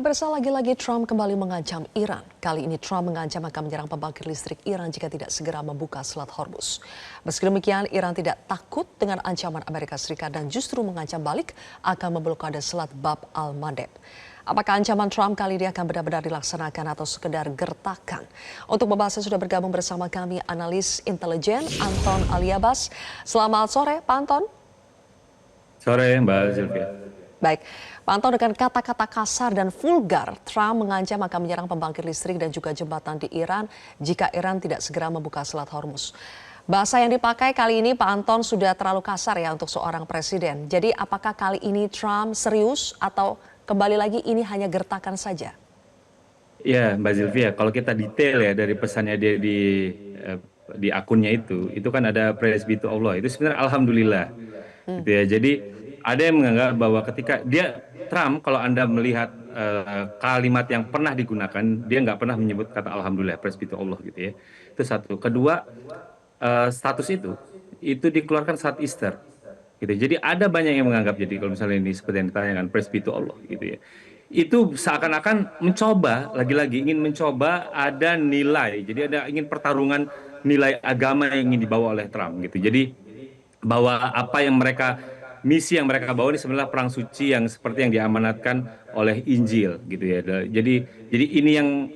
Pemirsa, lagi-lagi Trump kembali mengancam Iran. Kali ini Trump mengancam akan menyerang pembangkit listrik Iran jika tidak segera membuka Selat Hormuz. Meski demikian, Iran tidak takut dengan ancaman Amerika Serikat dan justru mengancam balik akan memblokade Selat Bab al-Mandeb. Apakah ancaman Trump kali ini akan benar-benar dilaksanakan atau sekedar gertakan? Untuk membahasnya sudah bergabung bersama kami analis intelijen Anton Aliabas. Selamat sore, Pak Anton. Sore, Mbak Zilvia. Baik, Pak Anton, dengan kata-kata kasar dan vulgar, Trump mengancam akan menyerang pembangkit listrik dan juga jembatan di Iran jika Iran tidak segera membuka Selat Hormuz. Bahasa yang dipakai kali ini, Pak Anton, sudah terlalu kasar ya untuk seorang presiden. Jadi apakah kali ini Trump serius atau kembali lagi ini hanya gertakan saja? Ya, Mbak Zilvia, kalau kita detail ya dari pesannya dia di akunnya itu kan ada praise be to Allah. Itu sebenarnya alhamdulillah. Gitu ya. Jadi ada yang menganggap bahwa ketika Trump, kalau Anda melihat kalimat yang pernah digunakan, dia nggak pernah menyebut kata alhamdulillah, praise be to Allah gitu ya. Itu satu. Kedua, status itu dikeluarkan saat Easter. Gitu. Jadi ada banyak yang menganggap, jadi kalau misalnya ini seperti yang ditanyakan, praise be to Allah gitu ya. Itu seakan-akan mencoba, lagi-lagi ingin mencoba ada nilai. Jadi ada ingin pertarungan nilai agama yang ingin dibawa oleh Trump gitu. Jadi bahwa apa yang misi yang mereka bawa ini sebenarnya perang suci yang seperti yang diamanatkan oleh Injil gitu ya. Jadi ini yang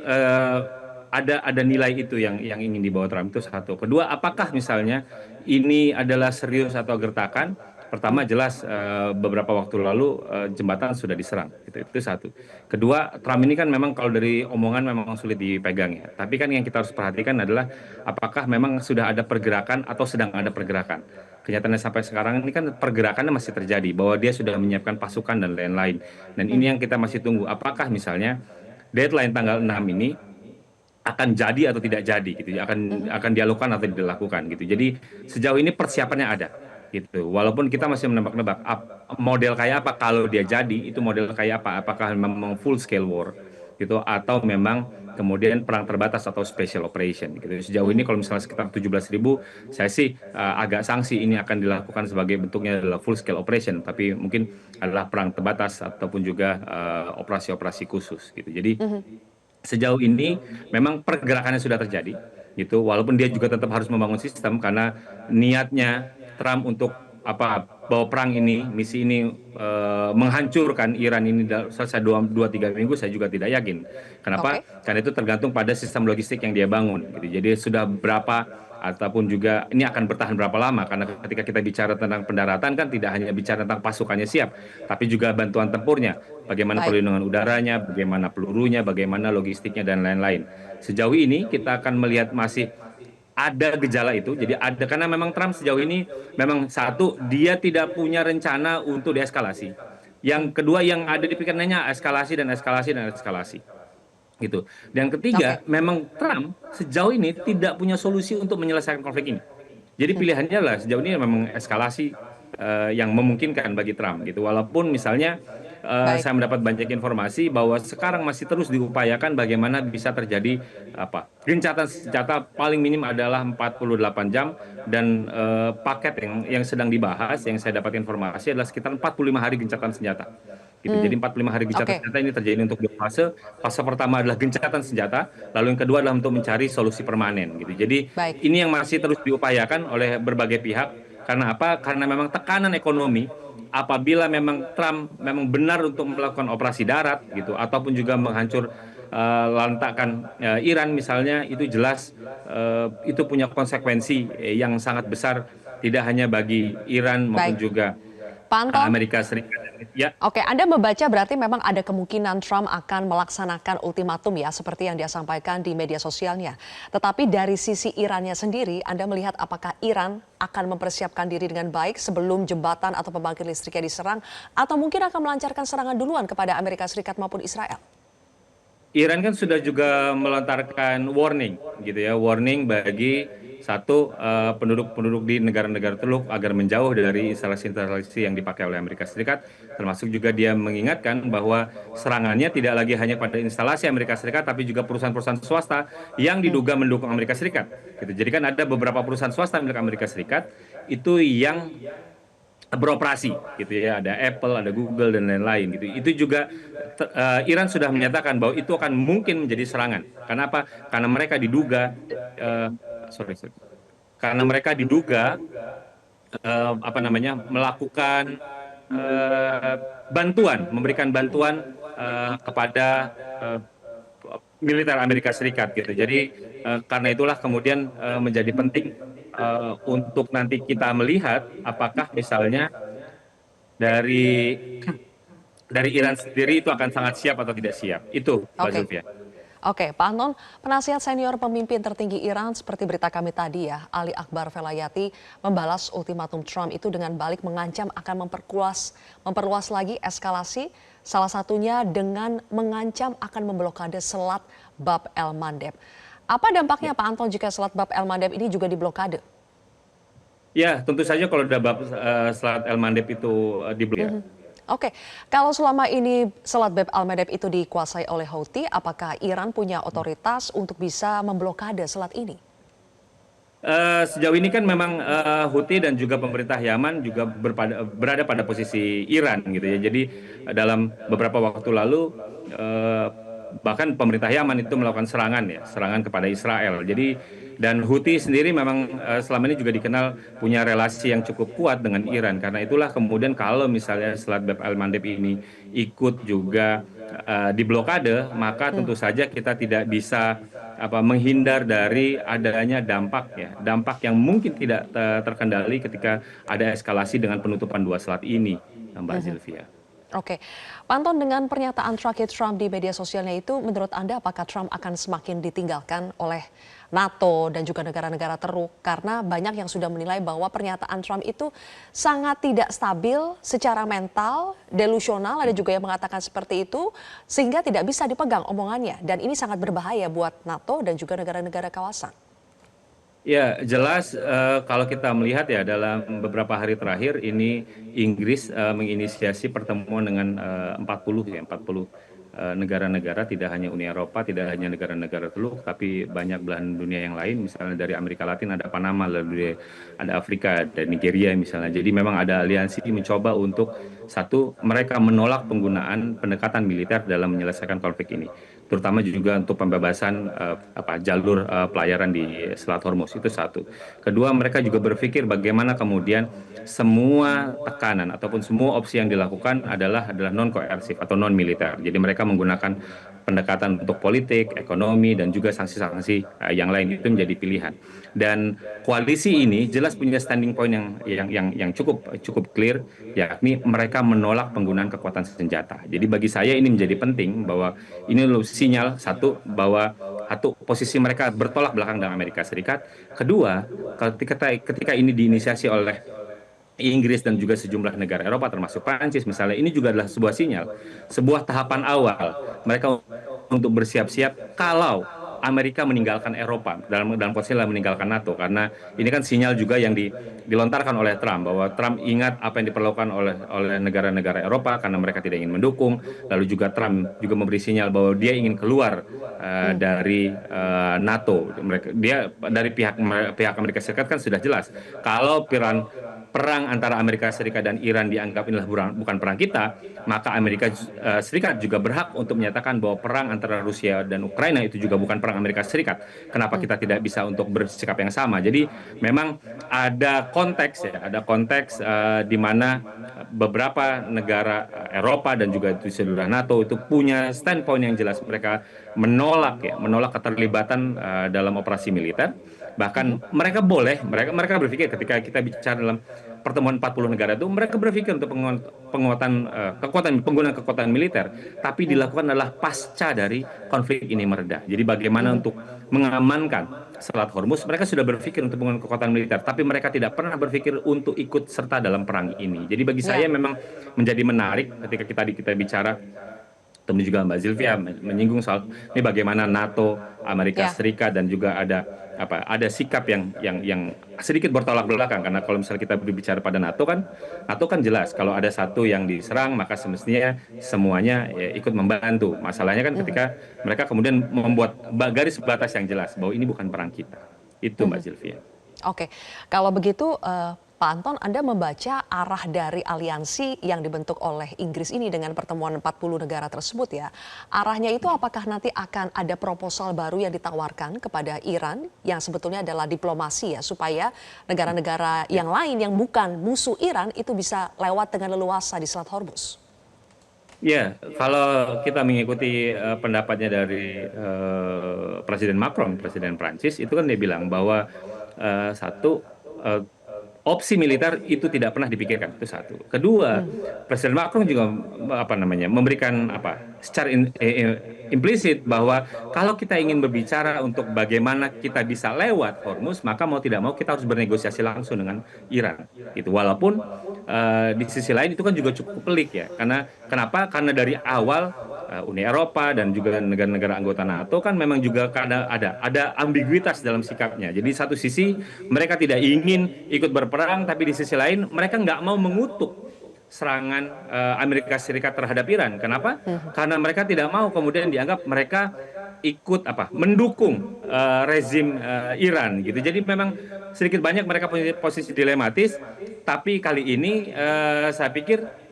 ada nilai itu yang ingin dibawa Trump, itu satu. Kedua, apakah misalnya ini adalah serius atau gertakan? Pertama, jelas beberapa waktu lalu jembatan sudah diserang, itu satu. Kedua, Trump ini kan memang kalau dari omongan memang sulit dipegang ya. Tapi kan yang kita harus perhatikan adalah apakah memang sudah ada pergerakan atau sedang ada pergerakan. Kenyataannya sampai sekarang ini kan pergerakannya masih terjadi, bahwa dia sudah menyiapkan pasukan dan lain-lain. Dan ini yang kita masih tunggu. Apakah misalnya deadline tanggal 6 ini akan jadi atau tidak jadi gitu, akan dilakukan atau tidak dilakukan gitu. Jadi sejauh ini persiapannya ada gitu. Walaupun kita masih menebak-nebak model kayak apa kalau dia jadi, itu model kayak apa? Apakah memang full scale war gitu atau memang kemudian perang terbatas atau special operation gitu. Sejauh ini kalau misalnya sekitar 17.000, saya sih agak sanksi ini akan dilakukan sebagai bentuknya adalah full scale operation, tapi mungkin adalah perang terbatas ataupun juga operasi-operasi khusus gitu. Jadi sejauh ini memang pergerakannya sudah terjadi gitu, walaupun dia juga tetap harus membangun sistem karena niatnya Trump untuk bahwa perang ini, misi ini menghancurkan Iran ini selesai 2-3 minggu, saya juga tidak yakin. Kenapa? Oke. Karena itu tergantung pada sistem logistik yang dia bangun gitu. Jadi sudah berapa ataupun juga ini akan bertahan berapa lama, karena ketika kita bicara tentang pendaratan kan tidak hanya bicara tentang pasukannya siap, tapi juga bantuan tempurnya, bagaimana Baik. perlindungan udaranya, bagaimana pelurunya, bagaimana logistiknya dan lain-lain. Sejauh ini kita akan melihat masih ada gejala itu. Jadi ada, karena memang Trump sejauh ini memang satu, dia tidak punya rencana untuk deeskalasi. Yang kedua, yang ada di pikirannya eskalasi dan eskalasi dan eskalasi gitu. Dan ketiga, Oke. memang Trump sejauh ini tidak punya solusi untuk menyelesaikan konflik ini. Jadi pilihannya lah sejauh ini memang eskalasi yang memungkinkan bagi Trump gitu. Walaupun misalnya Baik. saya mendapat banyak informasi bahwa sekarang masih terus diupayakan bagaimana bisa terjadi gencatan senjata paling minim adalah 48 jam, dan paket yang sedang dibahas yang saya dapat informasi adalah sekitar 45 hari gencatan senjata. Gitu. Jadi 45 hari gencatan Oke. senjata ini terjadi untuk dua fase. Fase pertama adalah gencatan senjata, lalu yang kedua adalah untuk mencari solusi permanen gitu. Jadi Baik. ini yang masih terus diupayakan oleh berbagai pihak. Karena apa? Karena memang tekanan ekonomi, apabila memang Trump memang benar untuk melakukan operasi darat gitu ataupun juga menghancur lantakan Iran misalnya, itu jelas itu punya konsekuensi yang sangat besar, tidak hanya bagi Iran maupun Baik. juga Pak Anton. Amerika Serikat. Ya. Oke, Anda membaca berarti memang ada kemungkinan Trump akan melaksanakan ultimatum ya, seperti yang dia sampaikan di media sosialnya. Tetapi dari sisi Irannya sendiri, Anda melihat apakah Iran akan mempersiapkan diri dengan baik sebelum jembatan atau pembangkit listriknya diserang, atau mungkin akan melancarkan serangan duluan kepada Amerika Serikat maupun Israel? Iran kan sudah juga melontarkan warning gitu ya, warning bagi penduduk-penduduk di negara-negara Teluk agar menjauh dari instalasi-instalasi yang dipakai oleh Amerika Serikat, termasuk juga dia mengingatkan bahwa serangannya tidak lagi hanya pada instalasi Amerika Serikat, tapi juga perusahaan-perusahaan swasta yang diduga mendukung Amerika Serikat. Gitu. Jadi kan ada beberapa perusahaan swasta milik Amerika Serikat itu yang beroperasi gitu ya, ada Apple, ada Google dan lain-lain gitu. Itu juga Iran sudah menyatakan bahwa itu akan mungkin menjadi serangan. Karena apa? Karena mereka diduga eh, sorry, sorry. Karena mereka diduga apa namanya melakukan eh, bantuan, memberikan bantuan kepada eh, militer Amerika Serikat gitu. Jadi karena itulah kemudian menjadi penting untuk nanti kita melihat apakah misalnya dari dari Iran sendiri itu akan sangat siap atau tidak siap. Itu, Mbak Oke. Zulfia. Oke, Pak Anton, penasihat senior pemimpin tertinggi Iran seperti berita kami tadi ya, Ali Akbar Velayati membalas ultimatum Trump itu dengan balik mengancam akan memperluas lagi eskalasi, salah satunya dengan mengancam akan memblokade Selat Bab El Mandeb. Apa dampaknya Pak Anton jika Selat Bab El Mandeb ini juga diblokade? Ya, tentu saja kalau udah Selat El Mandeb itu diblokir ya. Oke, kalau selama ini Selat Bab al-Mandeb itu dikuasai oleh Houthi, apakah Iran punya otoritas untuk bisa memblokade selat ini? Sejauh ini kan memang Houthi dan juga pemerintah Yaman juga berada pada posisi Iran gitu ya. Jadi dalam beberapa waktu lalu eh, bahkan pemerintah Yaman itu melakukan serangan ya, serangan kepada Israel. Jadi dan Houthi sendiri memang selama ini juga dikenal punya relasi yang cukup kuat dengan Iran. Karena itulah kemudian kalau misalnya Selat Bab al-Mandeb ini ikut juga diblokade, maka tentu saja kita tidak bisa menghindar dari adanya dampak ya, dampak yang mungkin tidak terkendali ketika ada eskalasi dengan penutupan dua selat ini, Mbak Zilvia. Oke, Panton dengan pernyataan terakhir Trump di media sosialnya itu, menurut Anda apakah Trump akan semakin ditinggalkan oleh NATO dan juga negara-negara teruk? Karena banyak yang sudah menilai bahwa pernyataan Trump itu sangat tidak stabil secara mental, delusional, ada juga yang mengatakan seperti itu, sehingga tidak bisa dipegang omongannya. Dan ini sangat berbahaya buat NATO dan juga negara-negara kawasan. Ya, jelas kalau kita melihat ya dalam beberapa hari terakhir ini Inggris menginisiasi pertemuan dengan 40 ya, 40 negara-negara, tidak hanya Uni Eropa, tidak hanya negara-negara teluk, tapi banyak belahan dunia yang lain. Misalnya dari Amerika Latin ada Panama, lalu ada Afrika, ada Nigeria misalnya. Jadi memang ada aliansi mencoba untuk satu, mereka menolak penggunaan pendekatan militer dalam menyelesaikan konflik ini, terutama juga untuk pembebasan jalur pelayaran di Selat Hormuz. Itu satu. Kedua, mereka juga berpikir bagaimana kemudian semua tekanan ataupun semua opsi yang dilakukan adalah non koersif atau non militer. Jadi mereka menggunakan pendekatan untuk politik, ekonomi dan juga sanksi-sanksi yang lain, itu menjadi pilihan. Dan koalisi ini jelas punya standing point yang cukup clear, yakni mereka menolak penggunaan kekuatan senjata. Jadi bagi saya ini menjadi penting bahwa ini sinyal satu bahwa posisi mereka bertolak belakang dengan Amerika Serikat. Kedua, ketika ini diinisiasi oleh Inggris dan juga sejumlah negara Eropa termasuk Prancis misalnya, ini juga adalah sebuah sinyal, sebuah tahapan awal mereka untuk bersiap-siap kalau Amerika meninggalkan Eropa dalam posisi meninggalkan NATO, karena ini kan sinyal juga yang dilontarkan oleh Trump bahwa Trump ingat apa yang diperlakukan oleh negara-negara Eropa karena mereka tidak ingin mendukung. Lalu juga Trump juga memberi sinyal bahwa dia ingin keluar dari NATO. Dia dari pihak Amerika Serikat kan sudah jelas kalau perang antara Amerika Serikat dan Iran dianggap inilah bukan perang kita, maka Amerika Serikat juga berhak untuk menyatakan bahwa perang antara Rusia dan Ukraina itu juga bukan perang Amerika Serikat. Kenapa kita tidak bisa untuk bersikap yang sama? Jadi memang ada konteks ya, ada konteks di mana beberapa negara Eropa dan juga di seluruh NATO itu punya standpoint yang jelas. Mereka menolak keterlibatan dalam operasi militer. Bahkan mereka berpikir ketika kita bicara dalam pertemuan 40 negara itu, mereka berpikir untuk penguatan penggunaan kekuatan militer, tapi dilakukan adalah pasca dari konflik ini mereda. Jadi bagaimana untuk mengamankan Selat Hormuz, mereka sudah berpikir untuk penggunaan kekuatan militer, tapi mereka tidak pernah berpikir untuk ikut serta dalam perang ini. Jadi bagi saya Ya. memang menjadi menarik ketika kita bicara, teman juga Mbak Zilvia menyinggung soal ini bagaimana NATO, Amerika Ya. Serikat dan juga ada sikap yang sedikit bertolak belakang, karena kalau misalnya kita berbicara pada NATO kan jelas kalau ada satu yang diserang maka semestinya semuanya ya, ikut membantu. Masalahnya kan ketika mereka kemudian membuat garis batas yang jelas bahwa ini bukan perang kita. Itu Mbak Zilvia. Oke, kalau begitu Pak Anton, Anda membaca arah dari aliansi yang dibentuk oleh Inggris ini dengan pertemuan 40 negara tersebut ya. Arahnya itu apakah nanti akan ada proposal baru yang ditawarkan kepada Iran yang sebetulnya adalah diplomasi ya, supaya negara-negara yang lain yang bukan musuh Iran itu bisa lewat dengan leluasa di Selat Hormuz? Ya, kalau kita mengikuti pendapatnya dari Presiden Macron, Presiden Prancis, itu kan dia bilang bahwa satu, eh, opsi militer itu tidak pernah dipikirkan, itu satu. Kedua, Presiden Macron juga apa namanya memberikan apa secara implisit bahwa kalau kita ingin berbicara untuk bagaimana kita bisa lewat Hormuz, maka mau tidak mau kita harus bernegosiasi langsung dengan Iran. Gitu. Walaupun di sisi lain itu kan juga cukup pelik ya, karena kenapa? Karena dari awal Uni Eropa dan juga negara-negara anggota NATO kan memang juga kadang ada ambiguitas dalam sikapnya. Jadi satu sisi mereka tidak ingin ikut berperang, tapi di sisi lain mereka nggak mau mengutuk serangan Amerika Serikat terhadap Iran. Kenapa? Karena mereka tidak mau kemudian dianggap mereka ikut apa mendukung rezim Iran gitu. Jadi memang sedikit banyak mereka punya posisi dilematis. Tapi kali ini saya pikir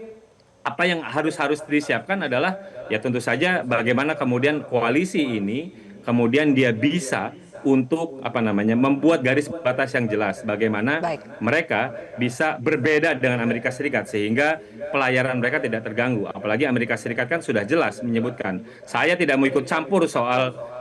apa yang harus disiapkan adalah ya tentu saja bagaimana kemudian koalisi ini kemudian dia bisa untuk apa namanya membuat garis batas yang jelas bagaimana Baik. mereka bisa berbeda dengan Amerika Serikat sehingga pelayaran mereka tidak terganggu. Apalagi Amerika Serikat kan sudah jelas menyebutkan saya tidak mau ikut campur soal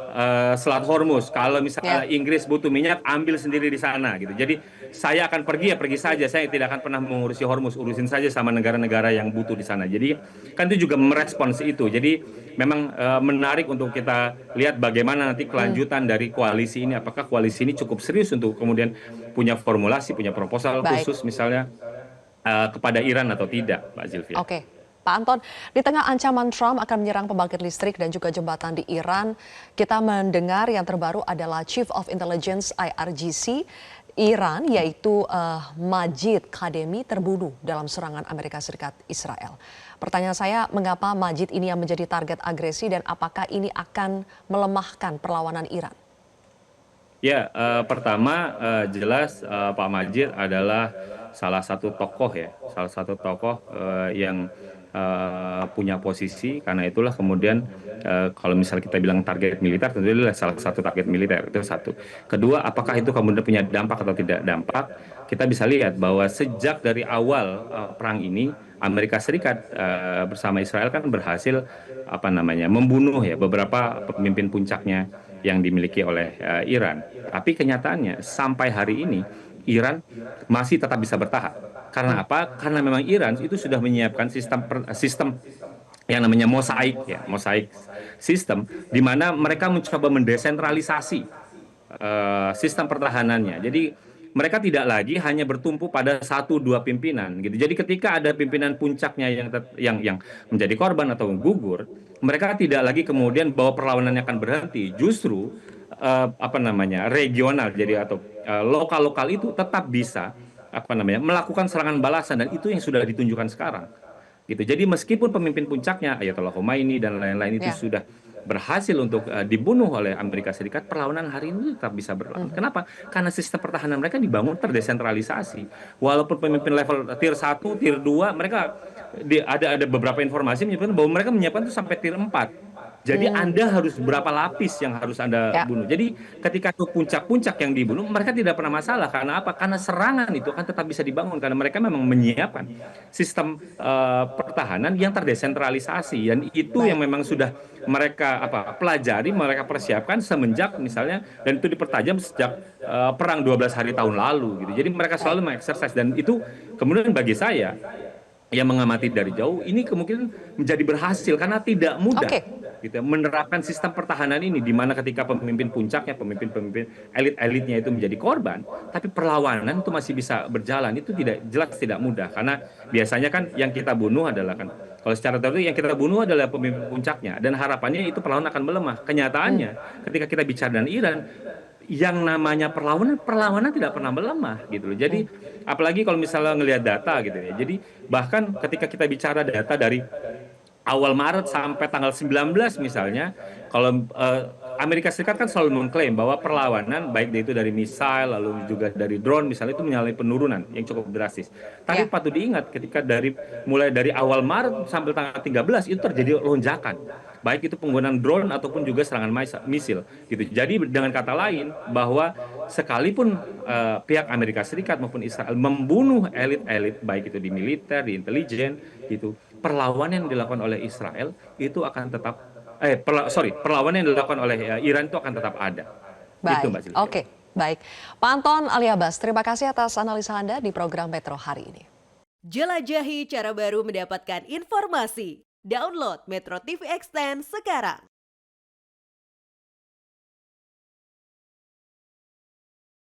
Selat Hormuz. Kalau misalnya Ya. Inggris butuh minyak, ambil sendiri di sana gitu. Jadi saya akan pergi ya pergi saja. Saya tidak akan pernah mengurusi Hormuz. Urusin saja sama negara-negara yang butuh di sana. Jadi kan itu juga merespons itu. Jadi memang menarik untuk kita lihat bagaimana nanti kelanjutan dari koalisi ini. Apakah koalisi ini cukup serius untuk kemudian punya formulasi, punya proposal Baik. khusus misalnya kepada Iran atau tidak, Mbak Zilvia? Oke, Pak Anton, di tengah ancaman Trump akan menyerang pembangkit listrik dan juga jembatan di Iran, kita mendengar yang terbaru adalah Chief of Intelligence IRGC Iran, yaitu Majid Khademi terbunuh dalam serangan Amerika Serikat Israel. Pertanyaan saya, mengapa Majid ini yang menjadi target agresi dan apakah ini akan melemahkan perlawanan Iran? Ya, pertama jelas Pak Majid adalah salah satu tokoh ya, salah satu tokoh yang punya posisi. Karena itulah kemudian kalau misalnya kita bilang target militer, tentu dia adalah salah satu target militer, itu satu. Kedua, apakah itu kemudian punya dampak atau tidak dampak? Kita bisa lihat bahwa sejak dari awal perang ini, Amerika Serikat bersama Israel kan berhasil apa namanya membunuh ya beberapa pemimpin puncaknya yang dimiliki oleh Iran. Tapi kenyataannya sampai hari ini Iran masih tetap bisa bertahan. Karena apa? Karena memang Iran itu sudah menyiapkan sistem yang namanya mosaik ya, mosaik sistem di mana mereka mencoba mendesentralisasi sistem pertahanannya. Jadi mereka tidak lagi hanya bertumpu pada satu dua pimpinan gitu. Jadi ketika ada pimpinan puncaknya yang menjadi korban atau gugur, mereka tidak lagi kemudian bahwa perlawanannya akan berhenti. Justru apa namanya regional jadi atau lokal-lokal itu tetap bisa apa namanya melakukan serangan balasan dan itu yang sudah ditunjukkan sekarang gitu. Jadi meskipun pemimpin puncaknya Ayatollah Khomeini dan lain-lain itu Ya. sudah berhasil untuk dibunuh oleh Amerika Serikat, perlawanan hari ini tetap bisa berlangsung. Kenapa? Karena sistem pertahanan mereka dibangun terdesentralisasi. Walaupun pemimpin level tier 1, tier 2, mereka ada beberapa informasi menyebutkan bahwa mereka menyiapkan itu sampai tier 4. Jadi Anda harus berapa lapis yang harus Anda Ya. bunuh. Jadi ketika itu puncak-puncak yang dibunuh, mereka tidak pernah masalah. Karena apa? Karena serangan itu akan tetap bisa dibangun. Karena mereka memang menyiapkan sistem pertahanan yang terdesentralisasi. Dan itu Baik. yang memang sudah mereka pelajari, mereka persiapkan semenjak misalnya, dan itu dipertajam sejak perang 12 hari tahun lalu. Gitu. Jadi mereka Baik. selalu mengeksersis. Dan itu kemudian bagi saya, yang mengamati dari jauh, ini kemungkinan menjadi berhasil karena tidak mudah Oke. gitu, menerapkan sistem pertahanan ini di mana ketika pemimpin puncaknya, pemimpin elit-elitnya itu menjadi korban, tapi perlawanan itu masih bisa berjalan. Itu tidak mudah karena biasanya kan yang kita bunuh adalah kan kalau secara teori yang kita bunuh adalah pemimpin puncaknya dan harapannya itu perlawanan akan melemah. Kenyataannya ketika kita bicara dengan Iran yang namanya perlawanan tidak pernah melemah gitu loh. Jadi apalagi kalau misalnya ngelihat data gitu ya. Jadi bahkan ketika kita bicara data dari awal Maret sampai tanggal 19 misalnya, kalau Amerika Serikat kan selalu mengklaim bahwa perlawanan baik itu dari misil lalu juga dari drone misalnya itu mengalami penurunan yang cukup drastis. Tapi Ya, patut diingat ketika mulai dari awal Maret sampai tanggal 13 itu terjadi lonjakan. Baik itu penggunaan drone ataupun juga serangan misil gitu. Jadi dengan kata lain bahwa sekalipun pihak Amerika Serikat maupun Israel membunuh elit-elit baik itu di militer, di intelijen gitu, perlawanan yang dilakukan oleh Israel itu akan tetap perlawanan yang dilakukan oleh Iran itu akan tetap ada. Itu baik. Mbak Sylvia. Oke, baik. Pak Anton Ali Abbas, terima kasih atas analisa Anda di program Metro hari ini. Jelajahi cara baru mendapatkan informasi. Download Metro TV Extend sekarang.